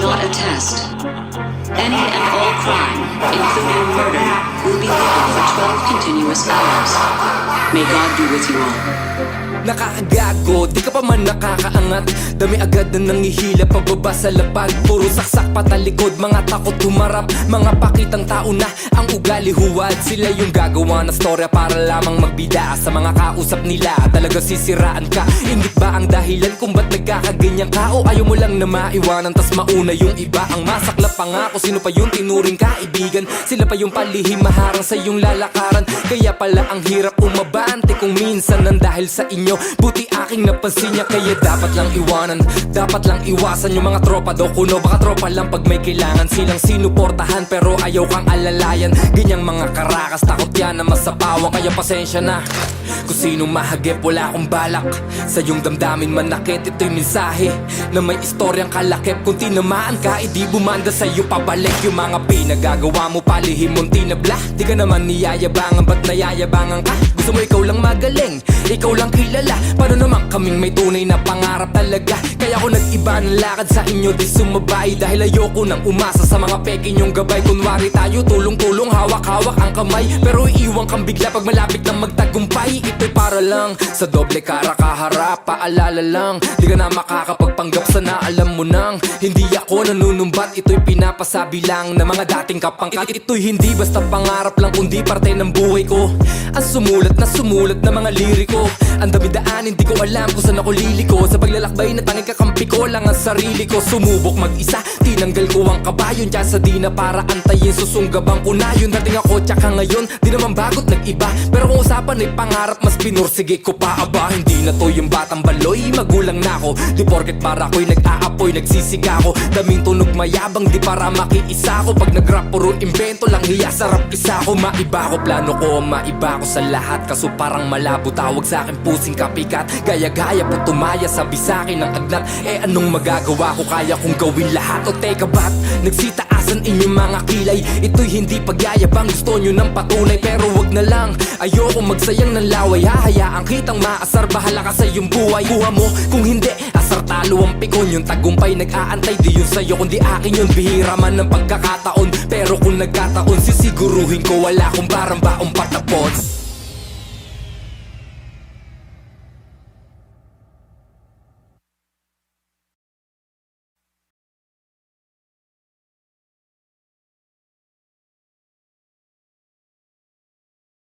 not a test. Any and all crime, including murder, will be legal for 12 continuous hours. May God be with you all. Nakakagago, di ka pa man nakakaangat. Dami agad na nangihila pababa sa lapag. Puro saksak patalikod, mga takot humarap. Mga pakitang tao na ang ugali huwad. Sila yung gagawa ng storya para lamang magbida. Sa mga kausap nila, talaga sisiraan ka. Ingit ba ang dahilan kung ba't nagkakaganyan ka? O ayaw mo lang na maiwanan tas mauna yung iba? Ang masaklap pa nga kung sino pa yung tinuring kaibigan. Sila pa yung palihim maharang sa iyong lalakaran. Kaya pala ang hirap umabante kung minsan nang dahil sa inyo. Buti aking napansin niya, kaya dapat lang iwanan, dapat lang iwasan yung mga tropa daw kuno. Baka tropa lang pag may kailangan, silang sinuportahan pero ayaw kang alalayan. Ganyang mga karakas, takot yan na masapawan. Kaya pasensya na kung sinong mahagip, wala akong balak sa iyong damdamin manakit. Ito'y mensahe na may istoryang kalakip. Kung tinamaan ka, edi bumanda sa'yo pabalik. Yung mga pinagagawa mo palihim mong tinabla. Di ka naman niyayabangan, ba't nayayabangan ka? Gusto mo ikaw lang magaling, ikaw lang kilala. Paano naman kaming may tunay na pangarap talaga? Kaya ako nag-iba ng lakad sa inyo, di sumabay. Dahil ayoko nang umasa sa mga peke nyong gabay. Kunwari tayo tulong-tulong, hawak-hawak ang kamay. Pero iiwan kang bigla pag malapit na magtagumpay. Ito'y para lang sa doble kara kaharap. Paalala lang, di ka na makakapagpanggap, sana alam mo nang hindi ako nanunumbat. Ito'y pinapasabi lang na mga dating kapangkat. Ito'y hindi basta pangarap lang, kundi parte ng buhay ko. Ang sumulat na mga liriko. Ang dami daanin, di ko alam kung saan ako liliko. Sa paglalakbay na tanging kakampi ko lang ang sarili ko. Sumubok mag-isa, tinanggal ko ang kabayon. Diyan sa di na para antayin, susunggabang ko na yun. Dating ako tsaka ngayon, di naman bagot nag-iba. Pero kung usapan ay pangarap, mas pinursige ko pa aba. Hindi na to yung batang baloy, magulang na ako. Di porket para ko'y nag-aapoy, nagsisiga ko. Daming tunog mayabang, di para makiisa ko. Pag nag-rap puro invento lang, hiya sarap isa ko. Maiba ko, plano ko, maiba ko sa lahat. Kaso parang malabo, tawag sa akin pusing kapikat. Gaya-gaya po tumaya, sabi sa'kin ng agnat. Eh anong magagawa ko, kaya kong gawin lahat. O teka ba't nagsitaasan inyong mga kilay? Ito'y hindi pagyayabang, gusto nyo ng patunay. Pero wag na lang, ayoko magsayang ng laway. Hahayaan kitang maasar, bahala ka sa iyong buhay. Kuha mo, kung hindi, asar talo ang pikon. Yung tagumpay nag-aantay, di yun sa'yo kundi akin yun. Bihira man ng pagkakataon, pero kung nagkataon, sisiguruhin ko wala kong parang baong patapon.